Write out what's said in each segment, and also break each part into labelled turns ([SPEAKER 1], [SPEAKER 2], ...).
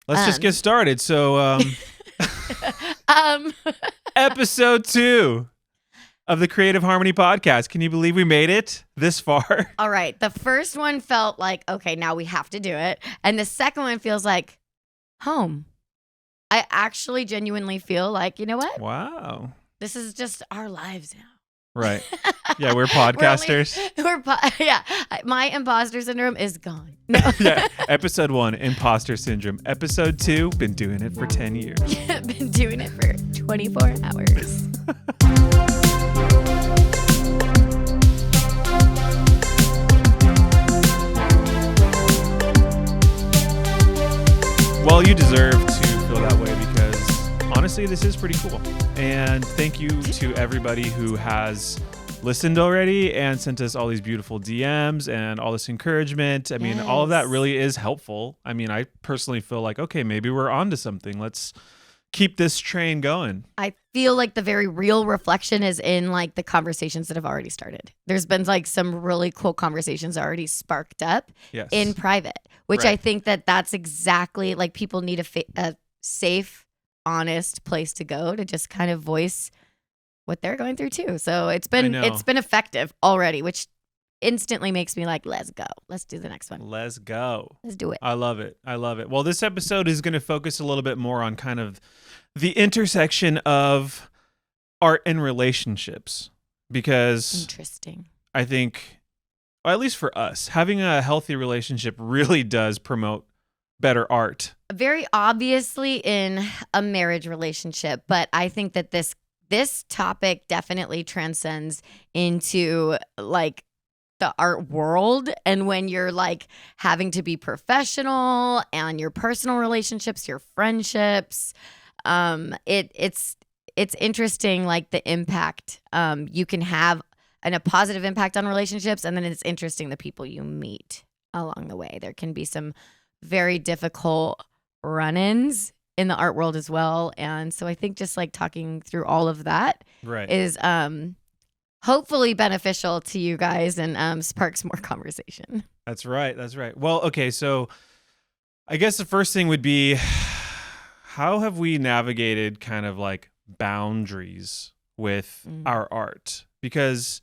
[SPEAKER 1] Let's just get started. So,
[SPEAKER 2] Um,
[SPEAKER 1] episode 2 of the Creative Harmony podcast. Can you believe we made it this far?
[SPEAKER 2] all right. The first one felt like, okay, now we have to do it. And the second one feels like home. I actually genuinely feel like, you know what?
[SPEAKER 1] Wow.
[SPEAKER 2] This is just our lives now.
[SPEAKER 1] Right. Yeah, we're podcasters.
[SPEAKER 2] Yeah. My imposter syndrome is gone. No.
[SPEAKER 1] Yeah. Episode 1, imposter syndrome. Episode 2, been doing it for 10 years.
[SPEAKER 2] Been doing it for 24 hours.
[SPEAKER 1] Well, you deserve to feel that way because honestly, this is pretty cool. And thank you to everybody who has listened already and sent us all these beautiful DMs and all this encouragement. I mean, all of that really is helpful. I mean, I personally feel like, okay, maybe we're onto something. Let's keep this train going.
[SPEAKER 2] I feel like the very real reflection is in like the conversations that have already started. There's been like some really cool conversations already sparked up
[SPEAKER 1] Yes.
[SPEAKER 2] in private, which
[SPEAKER 1] Right.
[SPEAKER 2] I think that that's exactly like people need a safe, honest place to go to just kind of voice what they're going through too. So it's been effective already, which instantly makes me like, let's go. Let's do the next one.
[SPEAKER 1] Let's go.
[SPEAKER 2] Let's do it.
[SPEAKER 1] I love it. I love it. Well, this episode is going to focus a little bit more on kind of the intersection of art and relationships because
[SPEAKER 2] Interesting.
[SPEAKER 1] I think, or at least for us, having a healthy relationship really does promote better art.
[SPEAKER 2] Very obviously in a marriage relationship, but I think that this topic definitely transcends into like the art world, and when you're like having to be professional and your personal relationships, your friendships, it's interesting like the impact you can have and a positive impact on relationships, and then it's interesting the people you meet along the way. There can be some very difficult run-ins in the art world as well, and so I think just like talking through all of that
[SPEAKER 1] Right.
[SPEAKER 2] is hopefully beneficial to you guys and sparks more conversation.
[SPEAKER 1] That's right. That's right. Well, okay. So I guess the first thing would be how have we navigated kind of like boundaries with our art? Because,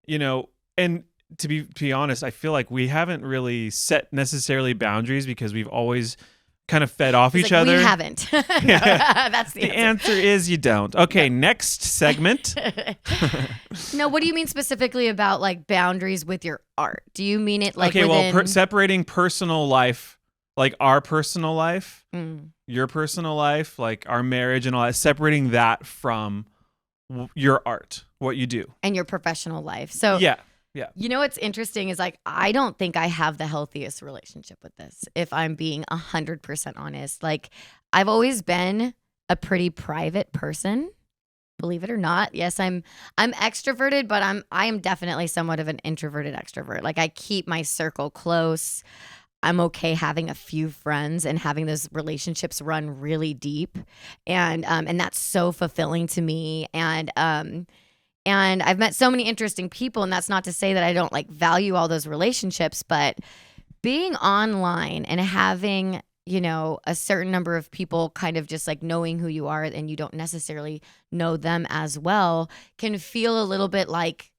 [SPEAKER 1] you know, and to be honest, I feel like we haven't really set necessarily boundaries because we've always kind of fed off each other.
[SPEAKER 2] We haven't. No, that's the
[SPEAKER 1] answer is you don't. Okay, next segment.
[SPEAKER 2] No, what do you mean specifically about like boundaries with your art? Do you mean it like
[SPEAKER 1] separating personal life, like our personal life, your personal life, like our marriage and all that, separating that from your art, what you do.
[SPEAKER 2] And your professional life. So
[SPEAKER 1] yeah.
[SPEAKER 2] You know what's interesting is like I don't think I have the healthiest relationship with this, if I'm being 100% honest. Like I've always been a pretty private person, believe it or not. Yes, I'm extroverted, but I am definitely somewhat of an introverted extrovert. Like I keep my circle close. I'm okay having a few friends and having those relationships run really deep, and that's so fulfilling to me. And I've met so many interesting people, and that's not to say that I don't like value all those relationships, but being online and having, you know, a certain number of people kind of just like knowing who you are and you don't necessarily know them as well can feel a little bit like,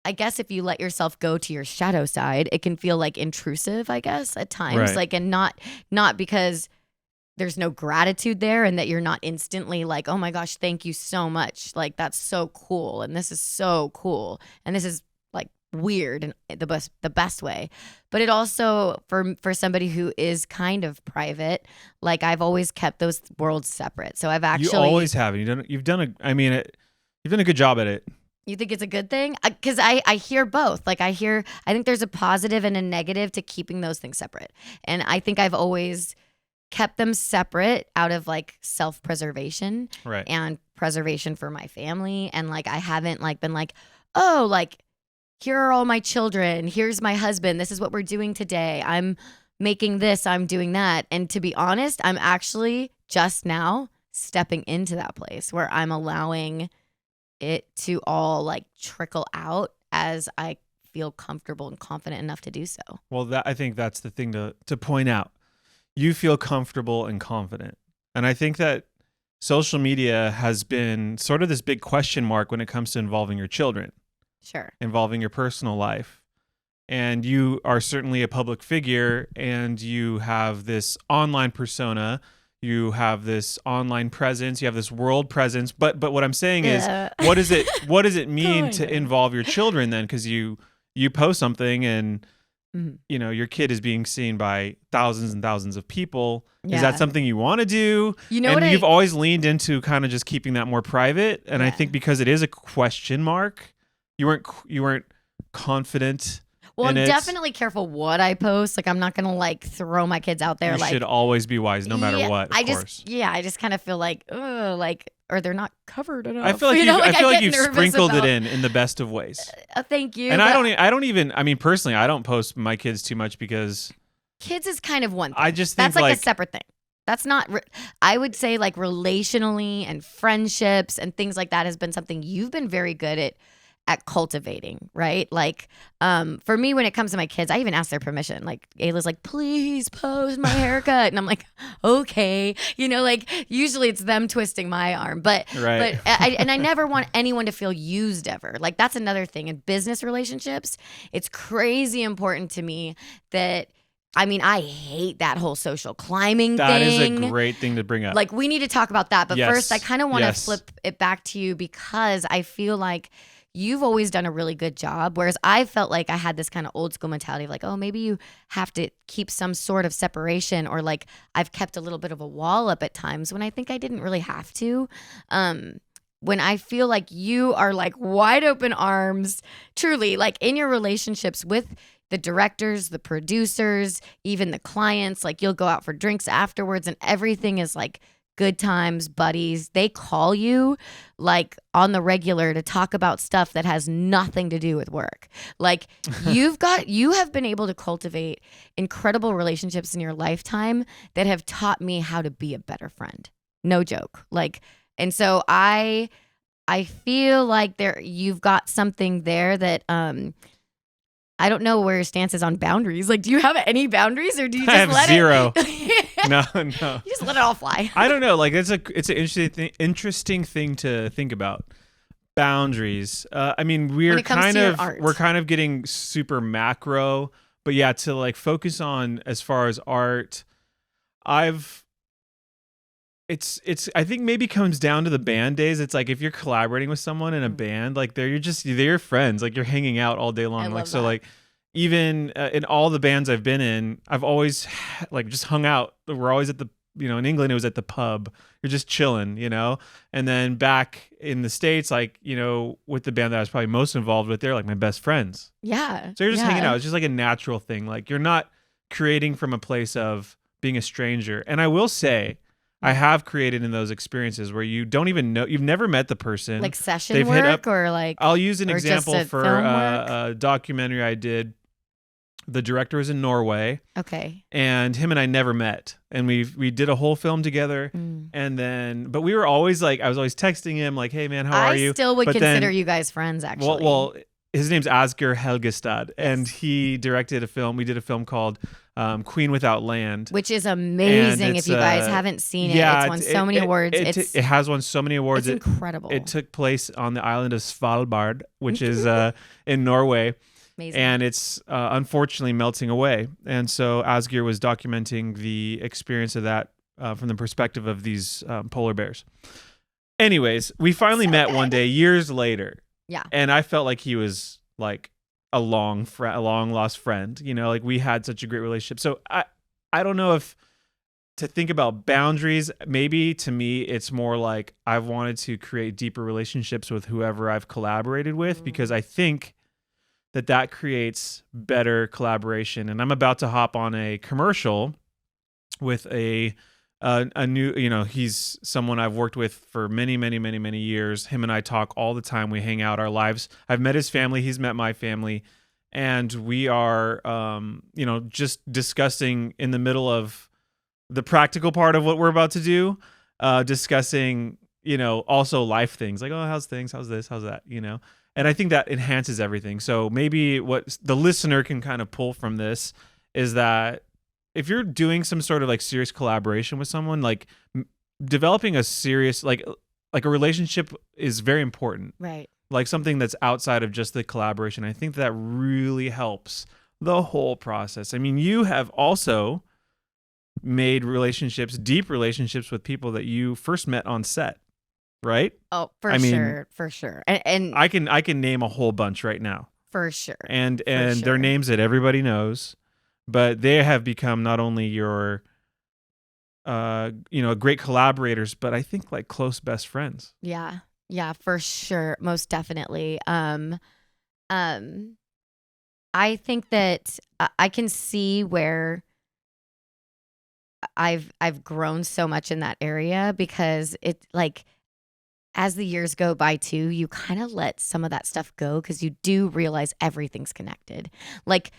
[SPEAKER 2] I guess if you let yourself go to your shadow side, it can feel like intrusive, I guess, at times.
[SPEAKER 1] Right.
[SPEAKER 2] Like, and not because there's no gratitude there and that you're not instantly like, oh my gosh, thank you so much. Like, that's so cool. And this is so cool. And this is like weird in the best way. But it also, for somebody who is kind of private, like I've always kept those worlds separate. So I've actually.
[SPEAKER 1] You always have. You've done a good job at it.
[SPEAKER 2] You think it's a good thing? Because I hear both. Like I think there's a positive and a negative to keeping those things separate. And I think I've always kept them separate out of like self-preservation
[SPEAKER 1] Right.
[SPEAKER 2] and preservation for my family. And like I haven't like been like, oh, like here are all my children, here's my husband, this is what we're doing today, I'm making this, I'm doing that. And to be honest, I'm actually just now stepping into that place where I'm allowing it to all like trickle out as I feel comfortable and confident enough to do so.
[SPEAKER 1] Well, I think that's the thing to point out. you feel comfortable and confident. And I think that social media has been sort of this big question mark when it comes to involving your children,
[SPEAKER 2] Sure.
[SPEAKER 1] involving your personal life. And you are certainly a public figure, and you have this online persona, you have this online presence, you have this world presence. But what I'm saying is, what does it mean to involve your children then? Because you post something and you know your kid is being seen by thousands and thousands of people. Is that something you want to do?
[SPEAKER 2] You know,
[SPEAKER 1] and you've always leaned into kind of just keeping that more private. And
[SPEAKER 2] Yeah.
[SPEAKER 1] I think because it is a question mark, you weren't confident.
[SPEAKER 2] Well, I'm
[SPEAKER 1] and
[SPEAKER 2] definitely careful what I post. Like, I'm not gonna like throw my kids out there.
[SPEAKER 1] You
[SPEAKER 2] like,
[SPEAKER 1] should always be wise, no matter what. Of course.
[SPEAKER 2] I just kind of feel like, or they're not covered enough.
[SPEAKER 1] I feel like
[SPEAKER 2] I
[SPEAKER 1] feel like
[SPEAKER 2] get
[SPEAKER 1] you've
[SPEAKER 2] nervous
[SPEAKER 1] sprinkled
[SPEAKER 2] about-
[SPEAKER 1] it in the best of ways.
[SPEAKER 2] Thank you.
[SPEAKER 1] And
[SPEAKER 2] but
[SPEAKER 1] I don't even. I mean, personally, I don't post my kids too much because
[SPEAKER 2] kids is kind of one thing.
[SPEAKER 1] I just think
[SPEAKER 2] that's like a separate thing. That's not. I would say like relationally and friendships and things like that has been something you've been very good at cultivating, right? Like, for me, when it comes to my kids, I even ask their permission. Like, Ayla's like, please post my haircut. And I'm like, okay. You know, like, usually it's them twisting my arm. But
[SPEAKER 1] Right.
[SPEAKER 2] I never want anyone to feel used ever. Like, that's another thing. In business relationships, it's crazy important to me that, I mean, I hate that whole social climbing
[SPEAKER 1] that
[SPEAKER 2] thing.
[SPEAKER 1] is a great thing to bring up.
[SPEAKER 2] Like, we need to talk about that. But
[SPEAKER 1] Yes.
[SPEAKER 2] first, I kind of want to
[SPEAKER 1] Yes.
[SPEAKER 2] flip it back to you because I feel like you've always done a really good job. Whereas I felt like I had this kind of old school mentality of like, oh, maybe you have to keep some sort of separation, or like I've kept a little bit of a wall up at times when I think I didn't really have to. When I feel like you are like wide open arms, truly, like in your relationships with the directors, the producers, even the clients, like you'll go out for drinks afterwards and everything is like good times, buddies. They call you like on the regular to talk about stuff that has nothing to do with work. Like you have been able to cultivate incredible relationships in your lifetime that have taught me how to be a better friend. No joke. Like, and so I feel like you've got something there that I don't know where your stance is on boundaries. Like, do you have any boundaries, or do you just
[SPEAKER 1] I have
[SPEAKER 2] let
[SPEAKER 1] zero.
[SPEAKER 2] it?
[SPEAKER 1] No.
[SPEAKER 2] You just let it all fly.
[SPEAKER 1] I don't know. Like it's an interesting thing to think about. Boundaries. I mean,
[SPEAKER 2] When it comes to your art.
[SPEAKER 1] we're kind of getting super macro, but yeah, to like focus on as far as art, it's I think maybe comes down to the band days. It's like if you're collaborating with someone in a band, like they're your friends, like you're hanging out all day long.
[SPEAKER 2] I
[SPEAKER 1] Like
[SPEAKER 2] love
[SPEAKER 1] so,
[SPEAKER 2] that.
[SPEAKER 1] like even in all the bands I've been in, I've always like just hung out. We're always at the in England it was at the pub. You're just chilling, and then back in the States, like with the band that I was probably most involved with, they're like my best friends.
[SPEAKER 2] Yeah.
[SPEAKER 1] So you're just hanging
[SPEAKER 2] yeah.
[SPEAKER 1] out. It's just like a natural thing. Like you're not creating from a place of being a stranger. And I will say, I have created in those experiences where you don't even know, you've never met the person.
[SPEAKER 2] Like session
[SPEAKER 1] They've hit
[SPEAKER 2] work
[SPEAKER 1] up-
[SPEAKER 2] or like.
[SPEAKER 1] I'll use an
[SPEAKER 2] or just
[SPEAKER 1] example
[SPEAKER 2] a
[SPEAKER 1] for
[SPEAKER 2] film work?
[SPEAKER 1] a documentary I did. The director is in Norway,
[SPEAKER 2] Okay.
[SPEAKER 1] and him and I never met. And we did a whole film together.
[SPEAKER 2] Mm.
[SPEAKER 1] And then, but we were always like, I was always texting him like, hey man, how are you?
[SPEAKER 2] I still would
[SPEAKER 1] But
[SPEAKER 2] consider
[SPEAKER 1] then-
[SPEAKER 2] you guys friends, actually.
[SPEAKER 1] Well, his name's Asger Helgestad, and he directed a film. We did a film called Queen Without Land.
[SPEAKER 2] which is amazing.
[SPEAKER 1] it's,
[SPEAKER 2] If you guys haven't seen it,
[SPEAKER 1] Yeah,
[SPEAKER 2] it's won so many awards.
[SPEAKER 1] It has won so many awards.
[SPEAKER 2] It's incredible.
[SPEAKER 1] It took place on the island of Svalbard, which is in Norway,
[SPEAKER 2] amazing.
[SPEAKER 1] and it's unfortunately melting away. And so Asger was documenting the experience of that from the perspective of these polar bears. Anyways, we finally met one day years later.
[SPEAKER 2] Yeah.
[SPEAKER 1] And I felt like he was like a long lost friend, like we had such a great relationship. So I don't know if to think about boundaries, maybe to me, it's more like I've wanted to create deeper relationships with whoever I've collaborated with, because I think that creates better collaboration. And I'm about to hop on a commercial with a new, he's someone I've worked with for many, many, many, many years. Him and I talk all the time. We hang out, our lives. I've met his family. He's met my family. And we are, just discussing in the middle of the practical part of what we're about to do, discussing, also life things like, oh, how's things? How's this? How's that? And I think that enhances everything. So maybe what the listener can kind of pull from this is that if you're doing some sort of like serious collaboration with someone, like developing a serious like a relationship is very important.
[SPEAKER 2] Right.
[SPEAKER 1] Like something that's outside of just the collaboration. I think that really helps the whole process. I mean, you have also made relationships, deep relationships with people that you first met on set, right?
[SPEAKER 2] Oh,
[SPEAKER 1] I mean,
[SPEAKER 2] for sure. And
[SPEAKER 1] I can name a whole bunch right now.
[SPEAKER 2] for sure.
[SPEAKER 1] And
[SPEAKER 2] For
[SPEAKER 1] they're
[SPEAKER 2] sure.
[SPEAKER 1] names that everybody knows, but they have become not only your great collaborators, but I think like close best friends.
[SPEAKER 2] Yeah. Yeah, for sure. Most definitely. I think that I can see where I've grown so much in that area, because it like as the years go by too, you kind of let some of that stuff go because you do realize everything's connected. Like,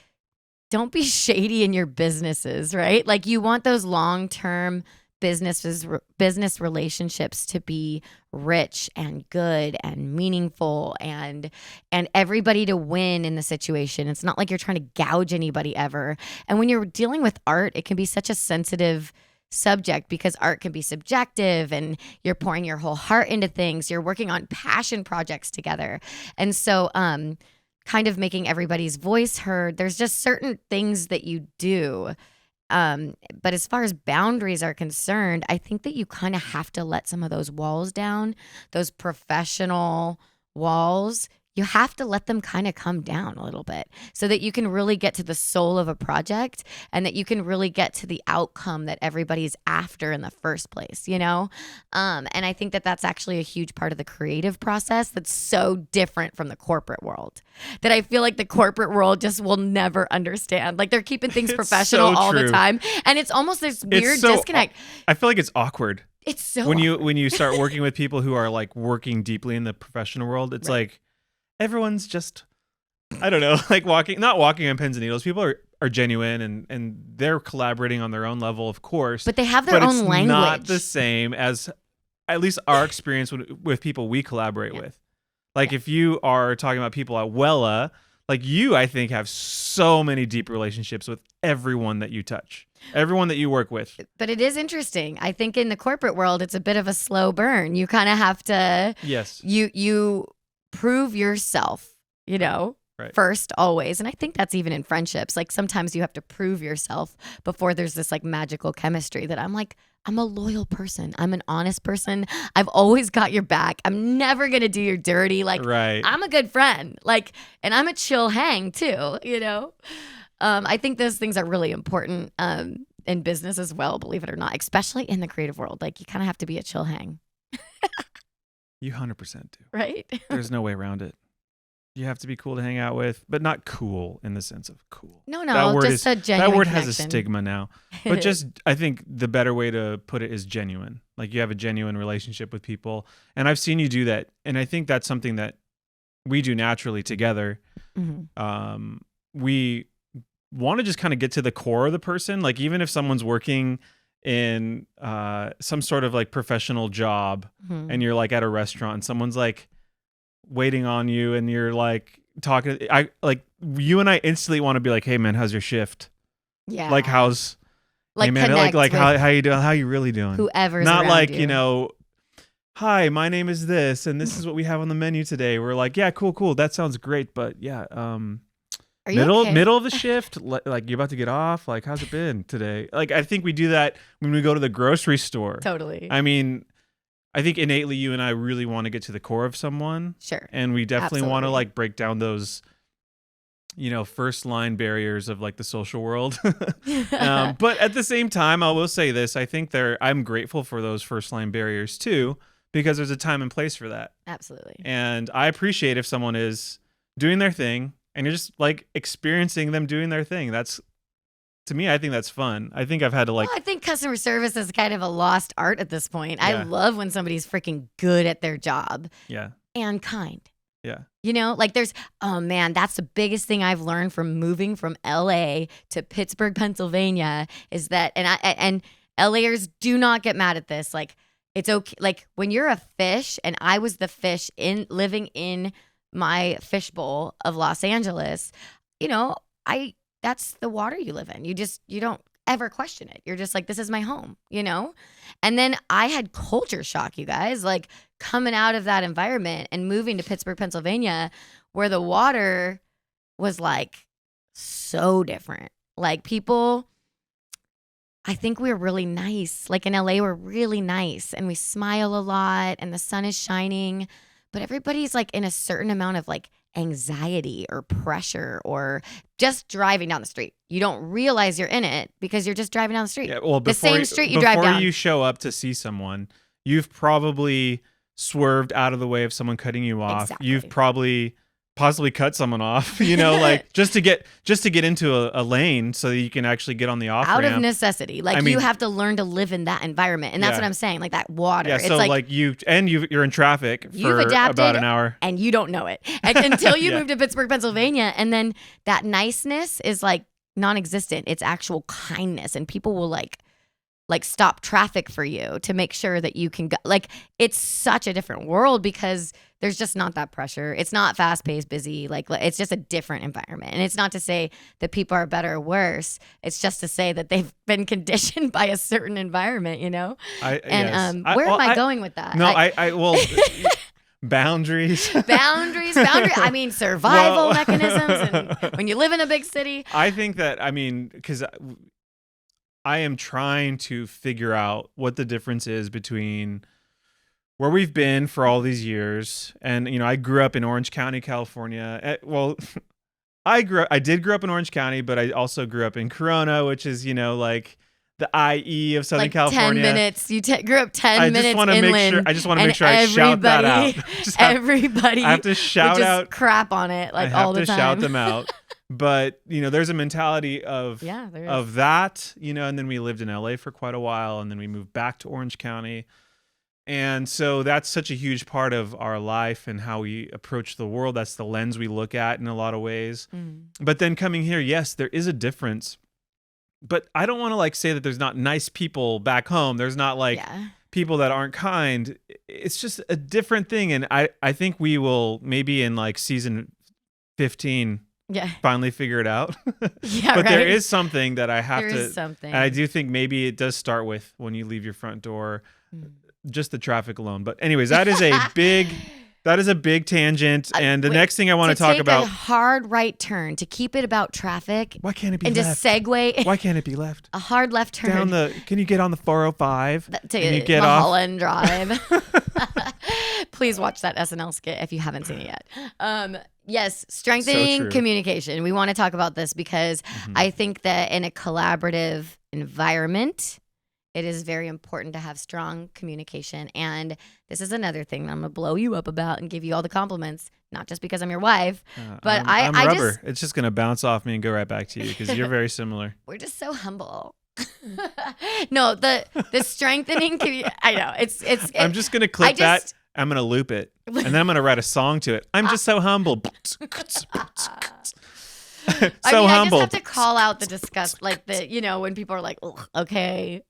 [SPEAKER 2] don't be shady in your businesses, right? Like, you want those long-term business relationships to be rich and good and meaningful, and everybody to win in the situation. It's not like you're trying to gouge anybody ever. And when you're dealing with art, it can be such a sensitive subject because art can be subjective, and you're pouring your whole heart into things. You're working on passion projects together. And so kind of making everybody's voice heard. There's just certain things that you do. But as far as boundaries are concerned, I think that you kind of have to let some of those walls down, those professional walls. You have to let them kind of come down a little bit so that you can really get to the soul of a project, and that you can really get to the outcome that everybody's after in the first place, you know? And I think that that's actually a huge part of the creative process that's so different from the corporate world, that I feel like the corporate world just will never understand. Like, they're keeping things professional all the time. And it's almost this weird disconnect.
[SPEAKER 1] I feel like it's awkward.
[SPEAKER 2] It's so
[SPEAKER 1] when
[SPEAKER 2] awkward.
[SPEAKER 1] you start working with people who are like working deeply in the professional world, it's like everyone's just, I don't know, like not walking on pins and needles. People are genuine and they're collaborating on their own level, of course.
[SPEAKER 2] But they have their own language.
[SPEAKER 1] It's not the same as at least our experience with people we collaborate with. Like if you are talking about people at Wella, like you, I think, have so many deep relationships with everyone that you touch, everyone that you work with.
[SPEAKER 2] But it is interesting. I think in the corporate world, it's a bit of a slow burn. You kind of have to, you prove yourself, first always. And I think that's even in friendships. Like sometimes you have to prove yourself before there's this like magical chemistry that I'm like, I'm a loyal person. I'm an honest person. I've always got your back. I'm never going to do your dirty. Like I'm a good friend. Like, and I'm a chill hang too, I think those things are really important in business as well, believe it or not, especially in the creative world. Like you kind of have to be a chill hang.
[SPEAKER 1] You 100% do.
[SPEAKER 2] Right?
[SPEAKER 1] There's no way around it. You have to be cool to hang out with, but not cool in the sense of cool.
[SPEAKER 2] No, just a genuine
[SPEAKER 1] that word
[SPEAKER 2] connection.
[SPEAKER 1] has a stigma now. But just, I think the better way to put it is genuine. Like you have a genuine relationship with people. And I've seen you do that. And I think that's something that we do naturally together. Mm-hmm. We want to just kind of get to the core of the person. Like even if someone's working in some sort of like professional job and you're like at a restaurant and someone's like waiting on you and you're like talking, you and I instantly want to be like, hey man, how's your shift? Yeah. Like how's hey man, like how you doing? How you really doing?
[SPEAKER 2] Whoever's
[SPEAKER 1] not
[SPEAKER 2] around
[SPEAKER 1] like,
[SPEAKER 2] you.
[SPEAKER 1] Hi, my name is this and this is what we have on the menu today. We're like, yeah, cool. That sounds great. But yeah,
[SPEAKER 2] are you okay?
[SPEAKER 1] Middle of the shift, like you're about to get off. Like, how's it been today? Like, I think we do that when we go to the grocery store.
[SPEAKER 2] Totally.
[SPEAKER 1] I mean, I think innately you and I really want to get to the core of someone.
[SPEAKER 2] Sure.
[SPEAKER 1] And we definitely want to like break down those, first line barriers of like the social world. But at the same time, I will say this: I think I'm grateful for those first line barriers too, because there's a time and place for that.
[SPEAKER 2] Absolutely.
[SPEAKER 1] And I appreciate if someone is doing their thing. And you're just like experiencing them doing their thing. That's, to me, I think that's fun. I think I've had to like.
[SPEAKER 2] Well, I think customer service is kind of a lost art at this point. Yeah. I love when somebody's freaking good at their job.
[SPEAKER 1] Yeah.
[SPEAKER 2] And kind.
[SPEAKER 1] Yeah.
[SPEAKER 2] Like there's, oh man, that's the biggest thing I've learned from moving from LA to Pittsburgh, Pennsylvania is that, and LAers do not get mad at this. Like it's okay. Like when you're a fish and I was the fish living in my fishbowl of Los Angeles, that's the water you live in. You don't ever question it. You're just like, this is my home, you know? And then I had culture shock, you guys, like coming out of that environment and moving to Pittsburgh, Pennsylvania, where the water was like so different. Like people, I think we're really nice. Like in LA, we're really nice and we smile a lot and the sun is shining, but everybody's like in a certain amount of like anxiety or pressure or just driving down the street. You don't realize you're in it because you're just driving down the street.
[SPEAKER 1] Yeah, well,
[SPEAKER 2] the same street you drive down.
[SPEAKER 1] Before you show up to see someone, you've probably swerved out of the way of someone cutting you off.
[SPEAKER 2] Exactly.
[SPEAKER 1] You've probably possibly cut someone off, you know, like just to get into a lane so that you can actually get on the off ramp.
[SPEAKER 2] Out of necessity. Like you have to learn to live in that environment. And that's what I'm saying. Like that water.
[SPEAKER 1] Yeah,
[SPEAKER 2] it's
[SPEAKER 1] so like you're in traffic for about an hour.
[SPEAKER 2] And you don't know it. And until you move to Pittsburgh, Pennsylvania. And then that niceness is like non-existent. It's actual kindness. And people will like stop traffic for you to make sure that you can go. Like it's such a different world because there's just not that pressure. It's not fast paced, busy. Like it's just a different environment. And it's not to say that people are better or worse. It's just to say that they've been conditioned by a certain environment, you know? Where am I going with that?
[SPEAKER 1] Boundaries.
[SPEAKER 2] Boundaries. I mean, survival mechanisms. And when you live in a big city.
[SPEAKER 1] I think that, because I am trying to figure out what the difference is between where we've been for all these years. And, I grew up in Orange County, California. I did grow up in Orange County, but I also grew up in Corona, which is, like the IE of Southern California.
[SPEAKER 2] 10 minutes. You grew up 10 minutes inland.
[SPEAKER 1] I just want to make sure I shout that out.
[SPEAKER 2] Everybody
[SPEAKER 1] I have to shout out.
[SPEAKER 2] Crap on it all the time.
[SPEAKER 1] I have to shout them out. But, there's a mentality of that, and then we lived in LA for quite a while, and then we moved back to Orange County. And so that's such a huge part of our life and how we approach the world. That's the lens we look at in a lot of ways. But then coming here, yes, there is a difference. But I don't want to say that there's not nice people back home. There's not people that aren't kind. It's just a different thing. And I think we will maybe in season 15 finally figure it out. But there is something that I have to. There is something. And I do think maybe it does start with when you leave your front door. Just the traffic alone. But anyways, that is a big tangent. And the next thing I want to talk about,
[SPEAKER 2] a hard right turn to keep it about traffic.
[SPEAKER 1] Why can't it be
[SPEAKER 2] left? And to segue.
[SPEAKER 1] Why can't it be left?
[SPEAKER 2] A hard left turn.
[SPEAKER 1] Can you get on the 405?
[SPEAKER 2] Can you get Mulholland Drive? Please watch that SNL skit if you haven't seen it yet. Yes, strengthening communication. We want to talk about this because I think that in a collaborative environment, it is very important to have strong communication. And this is another thing that I'm going to blow you up about and give you all the compliments, not just because I'm your wife, but
[SPEAKER 1] I'm rubber. It's just going to bounce off me and go right back to you because you're very similar.
[SPEAKER 2] We're just so humble. No, the strengthening I know.
[SPEAKER 1] I'm just going to clip that. I'm going to loop it. And then I'm going to write a song to it. I'm just so humble.
[SPEAKER 2] Humble. I just have to call out the disgust, when people are like, ugh, okay,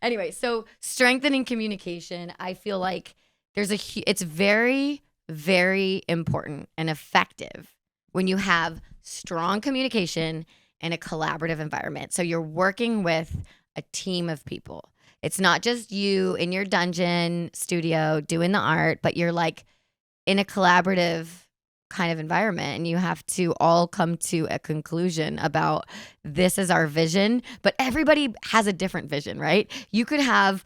[SPEAKER 2] Anyway, so strengthening communication, I feel like it's very, very important and effective when you have strong communication in a collaborative environment. So you're working with a team of people. It's not just you in your dungeon studio doing the art, but you're in a collaborative kind of environment, and you have to all come to a conclusion about this is our vision, but everybody has a different vision, right? You could have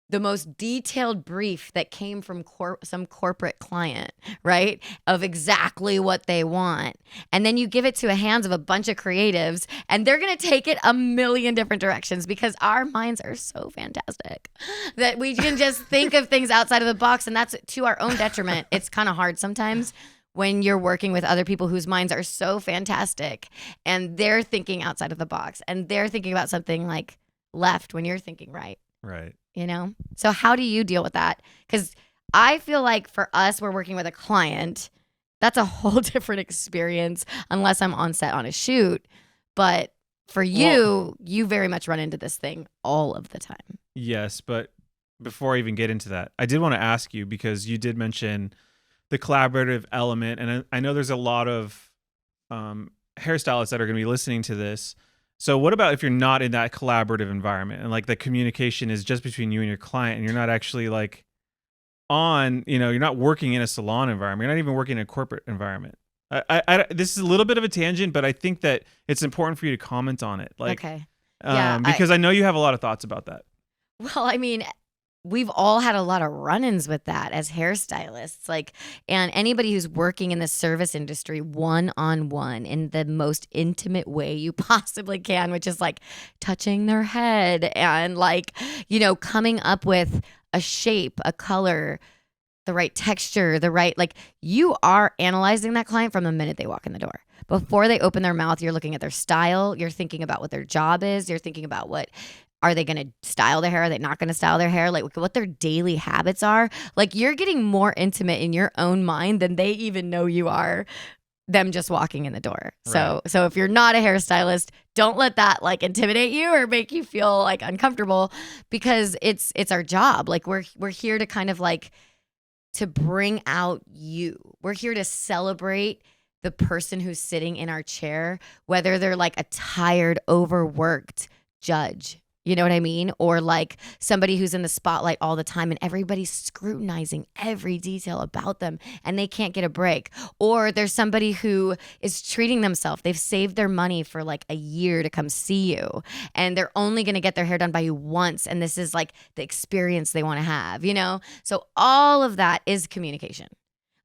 [SPEAKER 2] the most detailed brief that came from some corporate client, right, of exactly what they want, and then you give it to the hands of a bunch of creatives, and they're going to take it a million different directions because our minds are so fantastic that we can just think of things outside of the box, and that's to our own detriment. It's kind of hard sometimes when you're working with other people whose minds are so fantastic and they're thinking outside of the box and they're thinking about something left when you're thinking right.
[SPEAKER 1] Right.
[SPEAKER 2] So how do you deal with that? Because I feel like for us, we're working with a client. That's a whole different experience unless I'm on set on a shoot. But for you, you very much run into this thing all of the time. Yes.
[SPEAKER 1] But before I even get into that, I did want to ask you, because you did mention the collaborative element. And I know there's a lot of hairstylists that are going to be listening to this. So what about if you're not in that collaborative environment and like the communication is just between you and your client and you're not actually like you're not working in a salon environment. You're not even working in a corporate environment. This is a little bit of a tangent, but I think that it's important for you to comment on it. Like,
[SPEAKER 2] Okay. Yeah.
[SPEAKER 1] because I know you have a lot of thoughts about that.
[SPEAKER 2] Well, I mean, we've all had a lot of run-ins with that as hairstylists. Like, and anybody who's working in the service industry one-on-one in the most intimate way you possibly can, which is like touching their head and like, coming up with a shape, a color, the right texture, like you are analyzing that client from the minute they walk in the door. Before they open their mouth, you're looking at their style. You're thinking about what their job is. You're thinking about are they going to style their hair? Are they not going to style their hair? Like what their daily habits are. Like you're getting more intimate in your own mind than they even know you are, them just walking in the door.
[SPEAKER 1] Right.
[SPEAKER 2] So if you're not a hairstylist, don't let that like intimidate you or make you feel like uncomfortable, because it's our job. Like we're here to kind of like to bring out you. We're here to celebrate the person who's sitting in our chair, whether they're like a tired, overworked judge, you know what I mean? Or like somebody who's in the spotlight all the time and everybody's scrutinizing every detail about them and they can't get a break. Or there's somebody who is treating themselves. They've saved their money for like a year to come see you and they're only going to get their hair done by you once. And this is like the experience they want to have, So all of that is communication.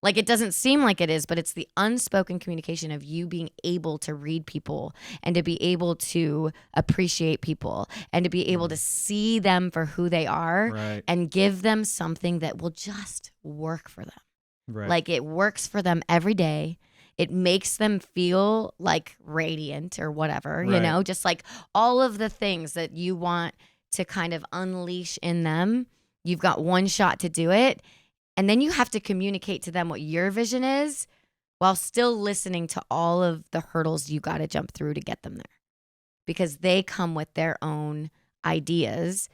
[SPEAKER 2] Like it doesn't seem like it is, but it's the unspoken communication of you being able to read people and to be able to appreciate people and to be able to see them for who they are,
[SPEAKER 1] right,
[SPEAKER 2] and give them something that will just work for them.
[SPEAKER 1] right.
[SPEAKER 2] Like it works for them every day. It makes them feel like radiant or whatever,
[SPEAKER 1] Right.
[SPEAKER 2] just like all of the things that you want to kind of unleash in them. You've got one shot to do it. And then you have to communicate to them what your vision is while still listening to all of the hurdles you got to jump through to get them there. Because they come with their own ideas,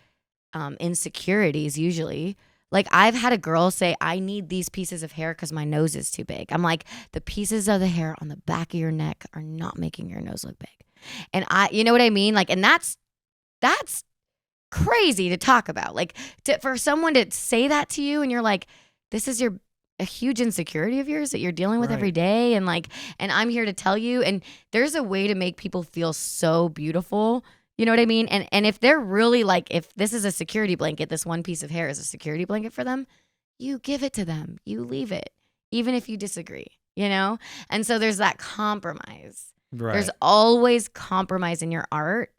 [SPEAKER 2] insecurities usually. Like I've had a girl say, I need these pieces of hair because my nose is too big. I'm like, the pieces of the hair on the back of your neck are not making your nose look big. And you know what I mean? Like, and that's crazy to talk about. Like for someone to say that to you and you're like, this is a huge insecurity of yours that you're dealing with
[SPEAKER 1] Right.
[SPEAKER 2] every day. And like, and I'm here to tell you, and there's a way to make people feel so beautiful. You know what I mean? And if they're really like, if this is a security blanket, this one piece of hair is a security blanket for them, you give it to them, you leave it, even if you disagree, And so there's that compromise.
[SPEAKER 1] Right.
[SPEAKER 2] There's always compromise in your art.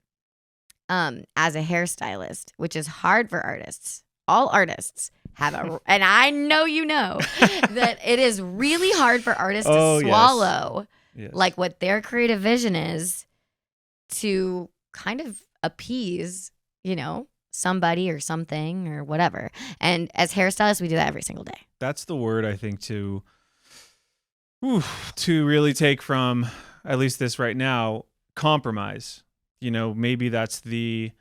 [SPEAKER 2] As a hairstylist, which is hard for artists. All artists have and I know that it is really hard for artists to swallow
[SPEAKER 1] Yes.
[SPEAKER 2] like what their creative vision is to kind of appease, somebody or something or whatever. And as hairstylists, we do that every single day.
[SPEAKER 1] That's the word I think to really take from at least this right now, compromise. Maybe that's the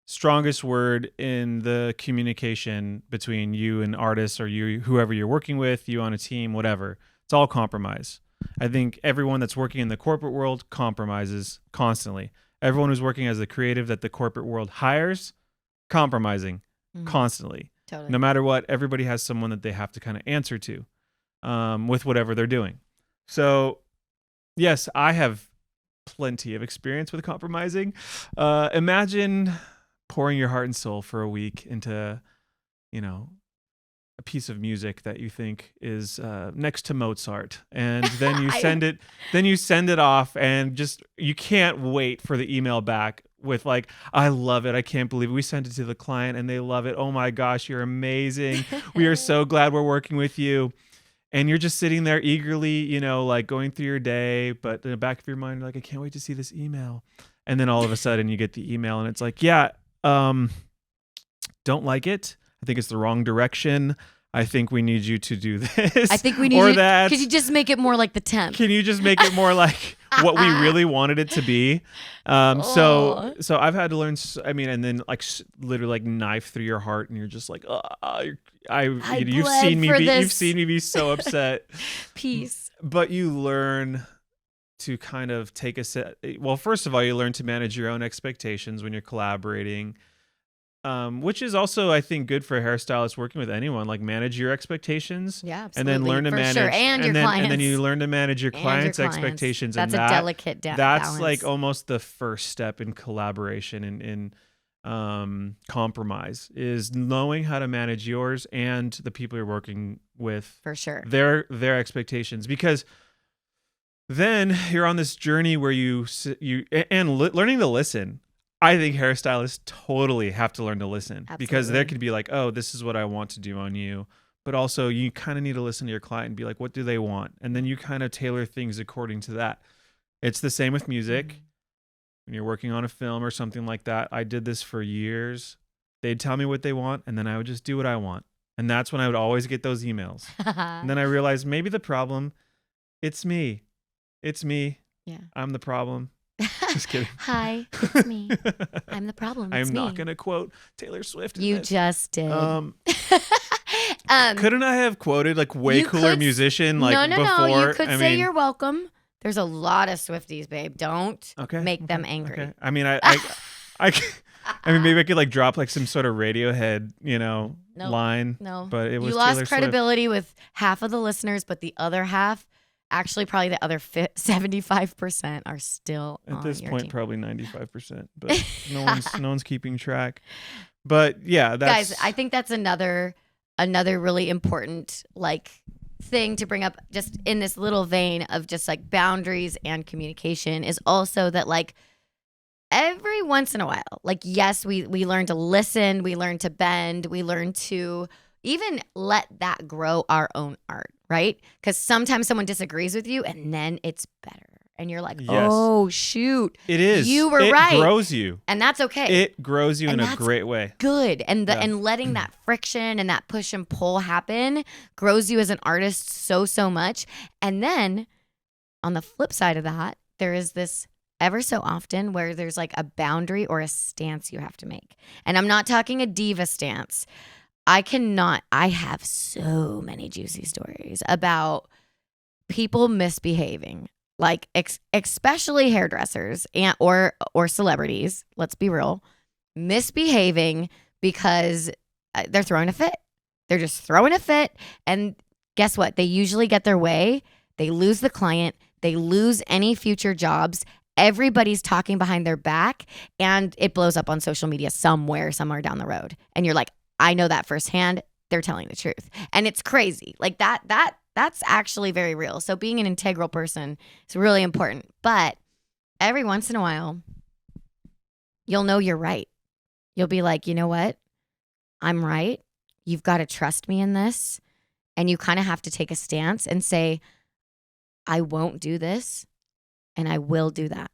[SPEAKER 1] strongest word in the communication between you and artists or you, whoever you're working with, you on a team, whatever. It's all compromise. I think everyone that's working in the corporate world compromises constantly. Everyone who's working as a creative that the corporate world hires, compromising constantly.
[SPEAKER 2] Totally.
[SPEAKER 1] No matter what, everybody has someone that they have to kind of answer to with whatever they're doing. So, yes, I have plenty of experience with compromising. Imagine pouring your heart and soul for a week into, a piece of music that you think is next to Mozart, and then you send it off, and just you can't wait for the email back with like, I love it. I can't believe it. We sent it to the client and they love it. Oh my gosh, you're amazing. We are so glad we're working with you. And you're just sitting there eagerly, like going through your day, but in the back of your mind, you're like, I can't wait to see this email. And then all of a sudden you get the email and it's like, don't like it. I think it's the wrong direction. I think we need you to do this.
[SPEAKER 2] I think we need
[SPEAKER 1] or that.
[SPEAKER 2] Could you just make it more like the temp?
[SPEAKER 1] Can you just make it more like what we really wanted it to be? So I've had to learn. And then like literally like knife through your heart, and you're just like, you've seen me be so upset.
[SPEAKER 2] Peace.
[SPEAKER 1] But you learn to kind of take a set. Well, first of all, you learn to manage your own expectations when you're collaborating, which is also, I think, good for a hairstylist working with anyone. Like, manage your expectations,
[SPEAKER 2] Yeah,
[SPEAKER 1] and then
[SPEAKER 2] absolutely.
[SPEAKER 1] learn to
[SPEAKER 2] For
[SPEAKER 1] manage,
[SPEAKER 2] sure. And your
[SPEAKER 1] then
[SPEAKER 2] clients.
[SPEAKER 1] you learn to manage your
[SPEAKER 2] And your
[SPEAKER 1] clients'
[SPEAKER 2] clients.
[SPEAKER 1] expectations.
[SPEAKER 2] That's
[SPEAKER 1] and
[SPEAKER 2] a delicate
[SPEAKER 1] that's
[SPEAKER 2] balance.
[SPEAKER 1] like almost the first step in collaboration in compromise, is knowing how to manage yours and the people you're working with,
[SPEAKER 2] for sure,
[SPEAKER 1] their expectations, because then you're on this journey where learning to listen. I think hairstylists totally have to learn to listen.
[SPEAKER 2] Absolutely.
[SPEAKER 1] Because there could be like, oh, this is what I want to do on you. But also you kind of need to listen to your client and be like, what do they want? And then you kind of tailor things according to that. It's the same with music.
[SPEAKER 2] Mm-hmm.
[SPEAKER 1] When you're working on a film or something like that. I did this for years. They'd tell me what they want, and then I would just do what I want. And that's when I would always get those emails. And then I realized maybe the problem, it's me. It's me.
[SPEAKER 2] Yeah.
[SPEAKER 1] I'm the problem. Just kidding.
[SPEAKER 2] Hi, it's me. I'm the problem. It's
[SPEAKER 1] I'm
[SPEAKER 2] me.
[SPEAKER 1] not going to quote Taylor Swift.
[SPEAKER 2] You just did.
[SPEAKER 1] Couldn't I have quoted like way cooler musician like before?
[SPEAKER 2] No. You could say you're welcome. There's a lot of Swifties, babe. Don't make them angry.
[SPEAKER 1] Okay. I mean, I mean, maybe I could like drop like some sort of Radiohead, line.
[SPEAKER 2] No,
[SPEAKER 1] but it was
[SPEAKER 2] you lost
[SPEAKER 1] Taylor
[SPEAKER 2] credibility with half of the listeners, but the other half, actually, probably the other 75% are still
[SPEAKER 1] at this
[SPEAKER 2] your
[SPEAKER 1] point,
[SPEAKER 2] team.
[SPEAKER 1] probably 95%. But no one's keeping track. But yeah,
[SPEAKER 2] guys, I think that's another really important thing to bring up, just in this little vein of just like boundaries and communication, is also that every once in a while, yes, we learn to listen, we learn to bend, we learn to even let that grow our own art, right? Because sometimes someone disagrees with you and then it's better. And you're like, oh, shoot.
[SPEAKER 1] It is.
[SPEAKER 2] You were right.
[SPEAKER 1] It grows you.
[SPEAKER 2] And that's okay.
[SPEAKER 1] It grows you in a great way.
[SPEAKER 2] Good. And and letting that friction and that push and pull happen grows you as an artist so much. And then on the flip side of that, there is this ever so often where there's a boundary or a stance you have to make. And I'm not talking a diva stance. I have so many juicy stories about people misbehaving. Especially hairdressers or celebrities, let's be real, misbehaving because they're throwing a fit. They're just throwing a fit. And guess what? They usually get their way. They lose the client. They lose any future jobs. Everybody's talking behind their back, and it blows up on social media somewhere down the road. And you're like, I know that firsthand. They're telling the truth. And it's crazy. That's actually very real. So being an integral person is really important. But every once in a while, you'll know you're right. You'll be like, you know what? I'm right. You've got to trust me in this. And you kind of have to take a stance and say, I won't do this, and I will do that.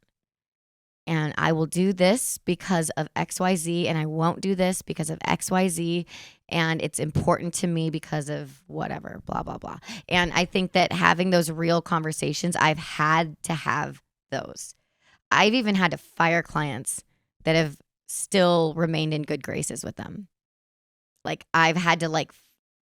[SPEAKER 2] And I will do this because of XYZ, and I won't do this because of XYZ. And it's important to me because of whatever, blah, blah, blah. And I think that having those real conversations, I've had to have those. I've even had to fire clients that have still remained in good graces with them. I've had to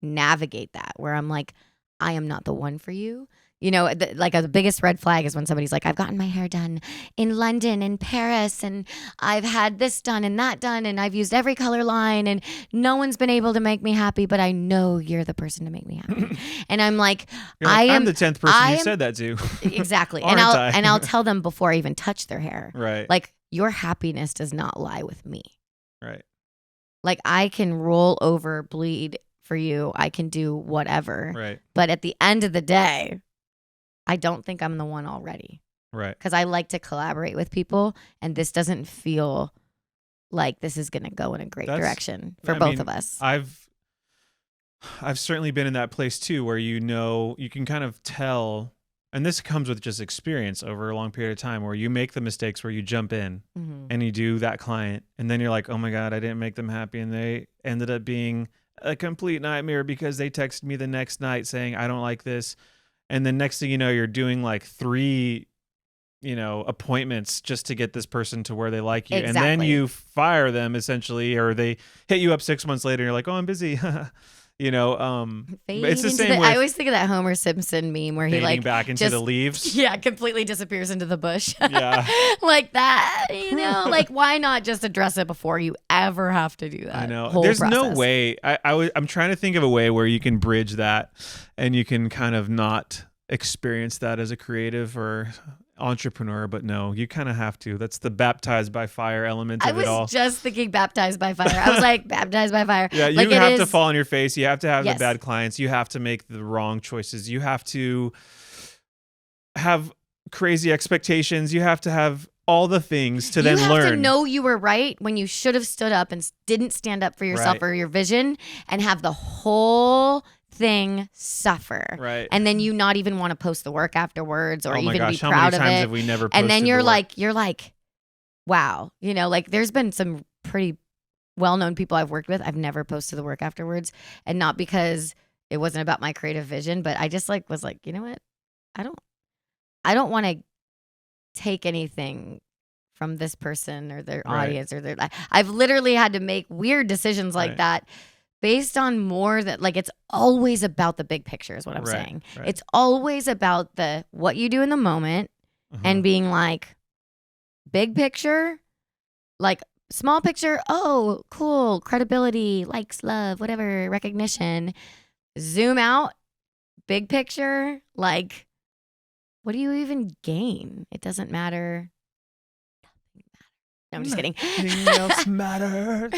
[SPEAKER 2] navigate that, where I'm like, I am not the one for you. The biggest red flag is when somebody's like, I've gotten my hair done in London and Paris, and I've had this done and that done, and I've used every color line, and no one's been able to make me happy, but I know you're the person to make me happy. And I'm like,
[SPEAKER 1] I'm the 10th person you said that to.
[SPEAKER 2] Exactly.
[SPEAKER 1] and
[SPEAKER 2] I'll tell them before I even touch their hair.
[SPEAKER 1] Right.
[SPEAKER 2] Your happiness does not lie with me.
[SPEAKER 1] Right.
[SPEAKER 2] I can roll over, bleed for you. I can do whatever.
[SPEAKER 1] Right.
[SPEAKER 2] But at the end of the day, I don't think I'm the one already.
[SPEAKER 1] Right.
[SPEAKER 2] Because I like to collaborate with people, and this doesn't feel like this is going to go in a great direction for both of us.
[SPEAKER 1] I've certainly been in that place too, where you can kind of tell, and this comes with just experience over a long period of time, where you make the mistakes where you jump in and you do that client, and then you're like, oh my God, I didn't make them happy, and they ended up being a complete nightmare because they texted me the next night saying, I don't like this. And then next thing you know, you're doing 3, appointments just to get this person to where they like you.
[SPEAKER 2] Exactly.
[SPEAKER 1] And then you fire them essentially, or they hit you up 6 months later and you're like, oh, I'm busy. you know, it's the same
[SPEAKER 2] I
[SPEAKER 1] with
[SPEAKER 2] always think of that Homer Simpson meme where he
[SPEAKER 1] fading
[SPEAKER 2] like
[SPEAKER 1] back into
[SPEAKER 2] just,
[SPEAKER 1] the leaves.
[SPEAKER 2] yeah, completely disappears into the bush.
[SPEAKER 1] Yeah.
[SPEAKER 2] Like that, like why not just address it before you ever have to do that?
[SPEAKER 1] I know.
[SPEAKER 2] Whole
[SPEAKER 1] There's
[SPEAKER 2] process.
[SPEAKER 1] no way. I'm trying to think of a way where you can bridge that and you can kind of not experience that as a creative or entrepreneur, but no, you kind of have to. That's the baptized by fire element of it all.
[SPEAKER 2] I was just thinking baptized by fire. I was like, baptized by fire.
[SPEAKER 1] Yeah, you
[SPEAKER 2] like
[SPEAKER 1] have to fall on your face. You have to have
[SPEAKER 2] Yes.
[SPEAKER 1] the bad clients. You have to make the wrong choices. You have to have crazy expectations. You have to have all the things to then learn.
[SPEAKER 2] You have to know you were right when you should have stood up and didn't stand up for yourself or your vision, and have the whole thing suffer.
[SPEAKER 1] Right.
[SPEAKER 2] And then you not even want to post the work afterwards or
[SPEAKER 1] Oh my
[SPEAKER 2] even
[SPEAKER 1] gosh,
[SPEAKER 2] be
[SPEAKER 1] how
[SPEAKER 2] proud
[SPEAKER 1] many
[SPEAKER 2] of
[SPEAKER 1] times
[SPEAKER 2] it.
[SPEAKER 1] have we never posted
[SPEAKER 2] And then you're
[SPEAKER 1] the work?
[SPEAKER 2] like, wow, like there's been some pretty well-known people I've worked with. I've never posted the work afterwards, and not because it wasn't about my creative vision, but I just was like, you know what? I don't want to take anything from this person or their audience or their. I've literally had to make weird decisions like that based on more that it's always about the big picture is what I'm saying.
[SPEAKER 1] Right.
[SPEAKER 2] It's always about what you do in the moment and being like, big picture, like small picture. Oh, cool. Credibility, likes, love, whatever, recognition. Zoom out, big picture. Like, what do you even gain? It doesn't matter. No, I'm just kidding.
[SPEAKER 1] Nothing else matters.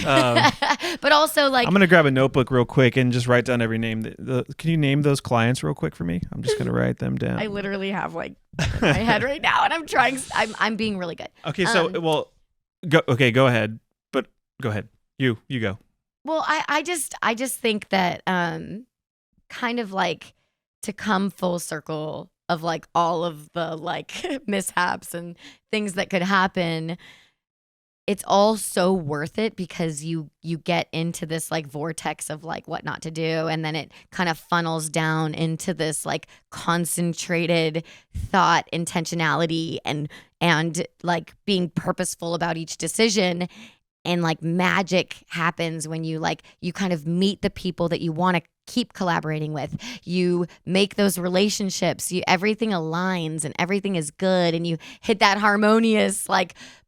[SPEAKER 2] But also,
[SPEAKER 1] I'm going to grab a notebook real quick and just write down every name. Can you name those clients real quick for me? I'm just going to write them down.
[SPEAKER 2] I literally have in my head right now, and I'm trying. I'm being really good.
[SPEAKER 1] Okay, so go ahead. But go ahead. You go.
[SPEAKER 2] Well, I just think that kind of to come full circle of all of the mishaps and things that could happen. It's all so worth it because you get into this vortex of what not to do, and then it kind of funnels down into this concentrated thought, intentionality, and being purposeful about each decision. And magic happens when you you kind of meet the people that you want to keep collaborating with. You make those relationships. Everything aligns and everything is good, and you hit that harmonious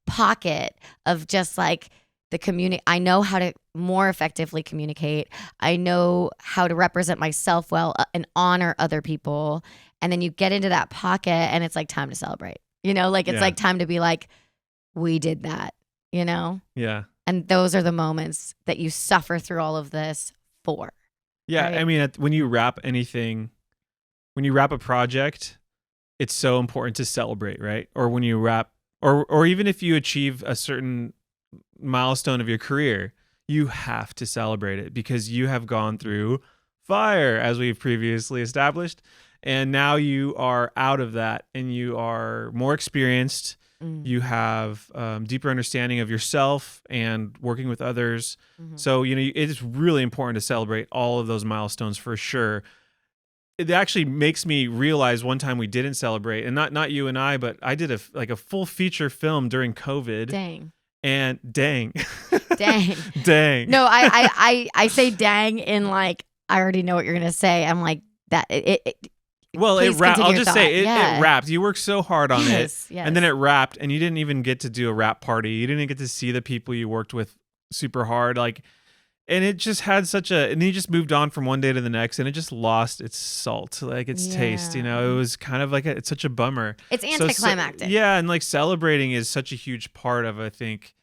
[SPEAKER 2] pocket of just the community. I know how to more effectively communicate. I know how to represent myself well and honor other people. And then you get into that pocket, and it's time to celebrate. It's time to be we did that.
[SPEAKER 1] Yeah.
[SPEAKER 2] And those are the moments that you suffer through all of this for.
[SPEAKER 1] Yeah.
[SPEAKER 2] Right?
[SPEAKER 1] I mean, when you wrap a project, it's so important to celebrate, right? Or when you wrap, or even if you achieve a certain milestone of your career, you have to celebrate it because you have gone through fire, as we've previously established. And now you are out of that and you are more experienced. You have deeper understanding of yourself and working with others. So, it is really important to celebrate all of those milestones for sure. It actually makes me realize one time we didn't celebrate, and not you and I, but I did a full feature film during COVID.
[SPEAKER 2] Dang.
[SPEAKER 1] And dang.
[SPEAKER 2] Dang. No, I say dang in I already know what you're going to say. I'm that
[SPEAKER 1] well, it wrapped. I'll just say it wrapped. You worked so hard on it, and then it wrapped, and you didn't even get to do a wrap party. You didn't get to see the people you worked with super hard, and it just had and then you just moved on from one day to the next, and it just lost its salt, its taste. It was kind of it's such a bummer.
[SPEAKER 2] It's anticlimactic.
[SPEAKER 1] And celebrating is such a huge part of, I think,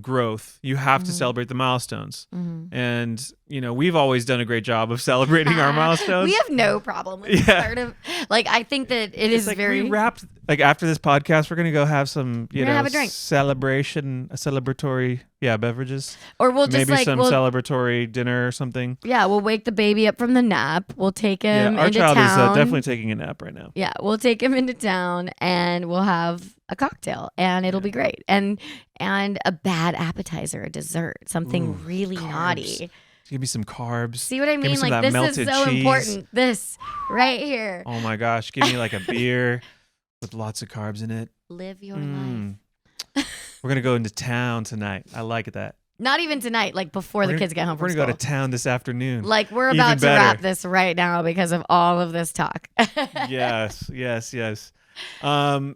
[SPEAKER 1] growth. You have to celebrate the milestones. And we've always done a great job of celebrating our milestones.
[SPEAKER 2] We have no problem with part of I think that it is very
[SPEAKER 1] we wrapped after this podcast we're gonna go have some
[SPEAKER 2] have a drink.
[SPEAKER 1] celebratory beverages,
[SPEAKER 2] or we'll
[SPEAKER 1] maybe
[SPEAKER 2] just
[SPEAKER 1] some celebratory dinner or something.
[SPEAKER 2] We'll wake the baby up from the nap. We'll take him
[SPEAKER 1] our
[SPEAKER 2] into
[SPEAKER 1] child
[SPEAKER 2] town.
[SPEAKER 1] is definitely taking a nap right now.
[SPEAKER 2] We'll take him into town and we'll have a cocktail and it'll be great, and a bad appetizer, a dessert, something really
[SPEAKER 1] carbs.
[SPEAKER 2] naughty.
[SPEAKER 1] Give me some carbs.
[SPEAKER 2] See what I mean?
[SPEAKER 1] This is
[SPEAKER 2] so
[SPEAKER 1] cheese.
[SPEAKER 2] important. This right here.
[SPEAKER 1] Oh my gosh, give me a beer with lots of carbs in it.
[SPEAKER 2] Live your life.
[SPEAKER 1] We're gonna go into town tonight. I like that.
[SPEAKER 2] Not even tonight, like before the kids get home from
[SPEAKER 1] We're
[SPEAKER 2] school.
[SPEAKER 1] going to go to town this afternoon.
[SPEAKER 2] Like we're
[SPEAKER 1] Even
[SPEAKER 2] about to
[SPEAKER 1] better.
[SPEAKER 2] wrap this right now because of all of this talk.
[SPEAKER 1] Yes.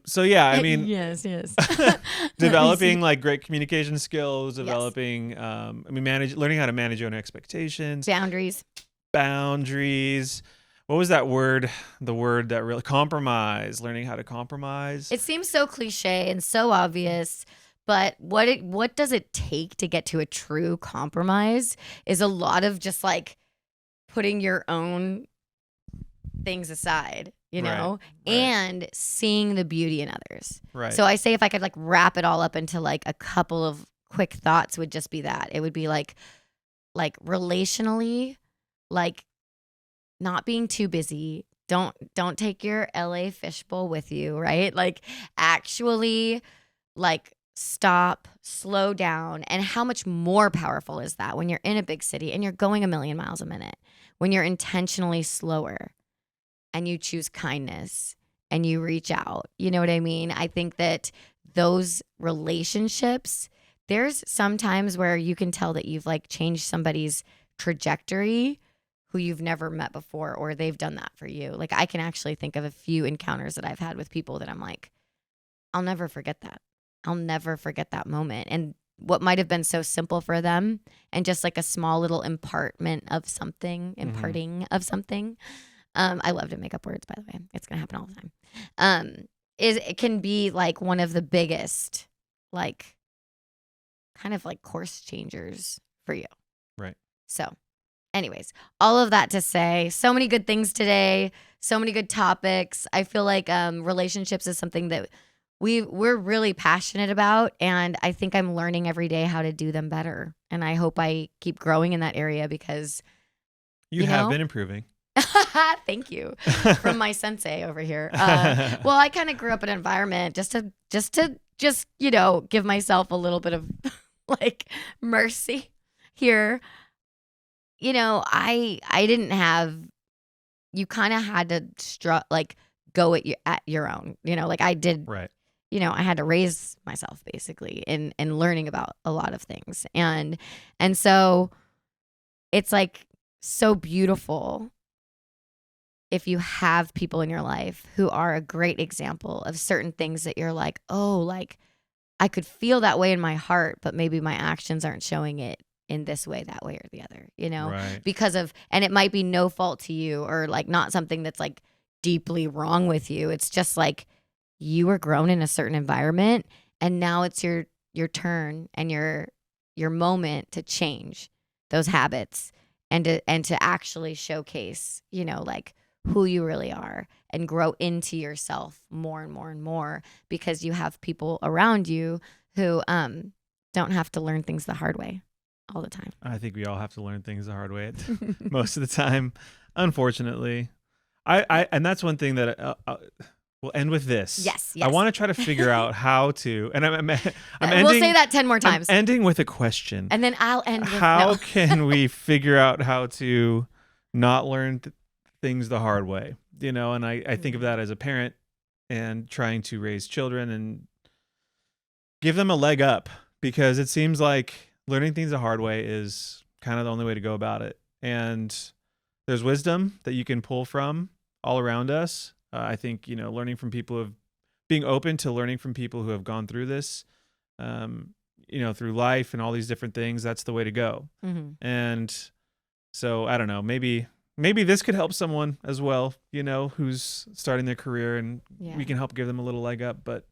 [SPEAKER 1] So yeah, I mean,
[SPEAKER 2] yes.
[SPEAKER 1] developing like great communication skills,
[SPEAKER 2] Yes.
[SPEAKER 1] developing, learning how to manage your own expectations, boundaries. What was that word? The word that really compromise, learning how to compromise.
[SPEAKER 2] It seems so cliche and so obvious, but what does it take to get to a true compromise is a lot of just like putting your own things aside, you know,
[SPEAKER 1] Right.
[SPEAKER 2] and seeing the beauty in others.
[SPEAKER 1] Right.
[SPEAKER 2] So I say if I could like wrap it all up into like a couple of quick thoughts would just be that. It would be like relationally, like not being too busy. Don't take your LA fishbowl with you, right? Like actually like stop, slow down. And how much more powerful is that when you're in a big city and you're going a million miles a minute, when you're intentionally slower and you choose kindness and you reach out. You know what I mean? I think that those relationships, there's sometimes where you can tell that you've like changed somebody's trajectory who you've never met before, or they've done that for you. Like I can actually think of a few encounters that I've had with people that I'm like, I'll never forget that. I'll never forget that moment. And what might have been so simple for them and just like a small little imparting of something. I love to make up words, by the way. It's going to happen all the time. It can be like one of the biggest, like kind of like course changers for you.
[SPEAKER 1] Right.
[SPEAKER 2] So anyways, all of that to say, so many good things today, so many good topics. I feel like relationships is something that we're really passionate about, and I think I'm learning every day how to do them better. And I hope I keep growing in that area because
[SPEAKER 1] you have been improving.
[SPEAKER 2] Thank you from my sensei over here. Well, I kind of grew up in an environment just to give myself a little bit of like mercy here. You know, I didn't have. You kind of had to go at your own. You know, like I did.
[SPEAKER 1] Right.
[SPEAKER 2] You know, I had to raise myself basically in learning about a lot of things, and so it's like so beautiful if you have people in your life who are a great example of certain things that you're like, oh, like I could feel that way in my heart, but maybe my actions aren't showing it in this way, that way, or the other, you know,
[SPEAKER 1] right.
[SPEAKER 2] and it might be no fault to you or like not something that's like deeply wrong with you. It's just like you were grown in a certain environment and now it's your turn and your moment to change those habits and to actually showcase, you know, like who you really are and grow into yourself more and more and more because you have people around you who don't have to learn things the hard way all the time.
[SPEAKER 1] I think we all have to learn things the hard way most of the time, unfortunately. And that's one thing that we'll end with this.
[SPEAKER 2] Yes.
[SPEAKER 1] I want to try to figure out how to, and I'm ending.
[SPEAKER 2] We'll say that 10 more times.
[SPEAKER 1] I'm ending with a question.
[SPEAKER 2] And then I'll end with
[SPEAKER 1] how can we figure out how to not learn things the hard way? You know, and I think of that as a parent and trying to raise children and give them a leg up because it seems like learning things the hard way is kind of the only way to go about it. And there's wisdom that you can pull from all around us. I think, you know, being open to learning from people who have gone through this, you know, through life and all these different things, that's the way to go.
[SPEAKER 2] Mm-hmm.
[SPEAKER 1] And so I don't know, maybe this could help someone as well, you know, who's starting their career and we can help give them a little leg up. But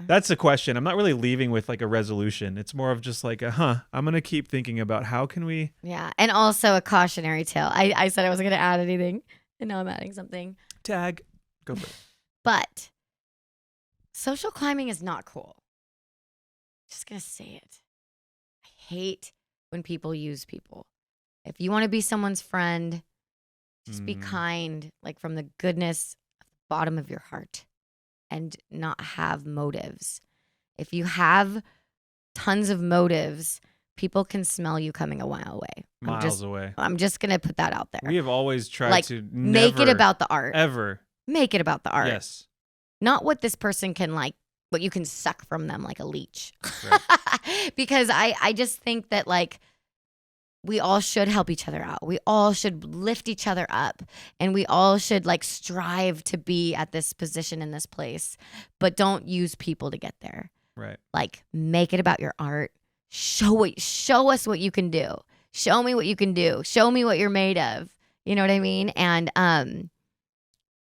[SPEAKER 1] that's the question. I'm not really leaving with like a resolution. It's more of just like I'm going to keep thinking about how can we. Yeah.
[SPEAKER 2] And also a cautionary tale. I said I wasn't going to add anything and now I'm adding something.
[SPEAKER 1] Tag. Go for it.
[SPEAKER 2] But social climbing is not cool. Just going to say it. I hate when people use people. If you want to be someone's friend, just be kind, like from the goodness of the bottom of your heart and not have motives. If you have tons of motives, people can smell you coming a while away.
[SPEAKER 1] Miles away.
[SPEAKER 2] I'm just going to put that out there.
[SPEAKER 1] We have always tried
[SPEAKER 2] like,
[SPEAKER 1] to
[SPEAKER 2] make it about the art.
[SPEAKER 1] Ever.
[SPEAKER 2] Make it about the art.
[SPEAKER 1] Yes.
[SPEAKER 2] Not what this person can like what you can suck from them like a leech.
[SPEAKER 1] Right.
[SPEAKER 2] Because I just think that like we all should help each other out. We all should lift each other up, and we all should like strive to be at this position in this place, but don't use people to get there.
[SPEAKER 1] Right.
[SPEAKER 2] Like make it about your art. Show us what you can do. Show me what you can do. Show me what you're made of. You know what I mean? And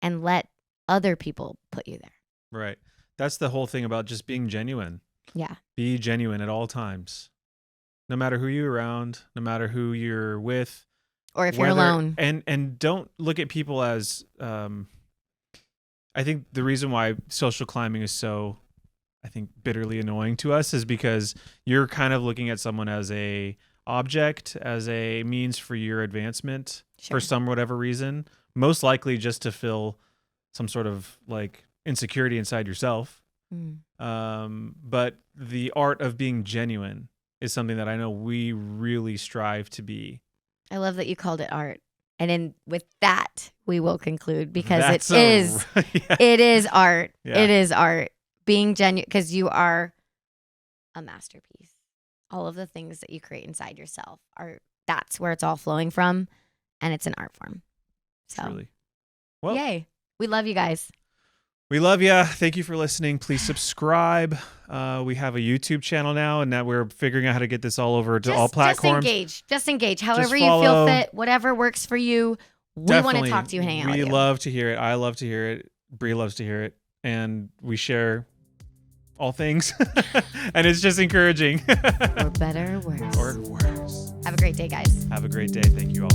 [SPEAKER 2] let other people put you there.
[SPEAKER 1] Right. That's the whole thing about just being genuine.
[SPEAKER 2] Yeah.
[SPEAKER 1] Be genuine at all times. No matter who you're around, no matter who you're with.
[SPEAKER 2] Or if you're alone.
[SPEAKER 1] And don't look at people as I think the reason why social climbing is so, I think, bitterly annoying to us is because you're kind of looking at someone as a object, as a means for your advancement for some whatever reason, most likely just to fill some sort of like insecurity inside yourself. But the art of being genuine is something that I know we really strive to be.
[SPEAKER 2] I love that you called it art. And with that, we will conclude because it is art. Yeah. It is art. Being genuine, because you are a masterpiece. All of the things that you create inside yourself that's where it's all flowing from, and it's an art form. So,
[SPEAKER 1] truly. Well,
[SPEAKER 2] yay. We love you guys.
[SPEAKER 1] We love you. Thank you for listening. Please subscribe. We have a YouTube channel now, and now we're figuring out how to get this all over to all platforms.
[SPEAKER 2] Just engage. However you feel fit, whatever works for you. We want to talk to you and hang out with you.
[SPEAKER 1] We love to hear it. I love to hear it. Bree loves to hear it. And we share all things. And it's just encouraging.
[SPEAKER 2] Or better, or worse. Have a great day, guys.
[SPEAKER 1] Have a great day. Thank you all.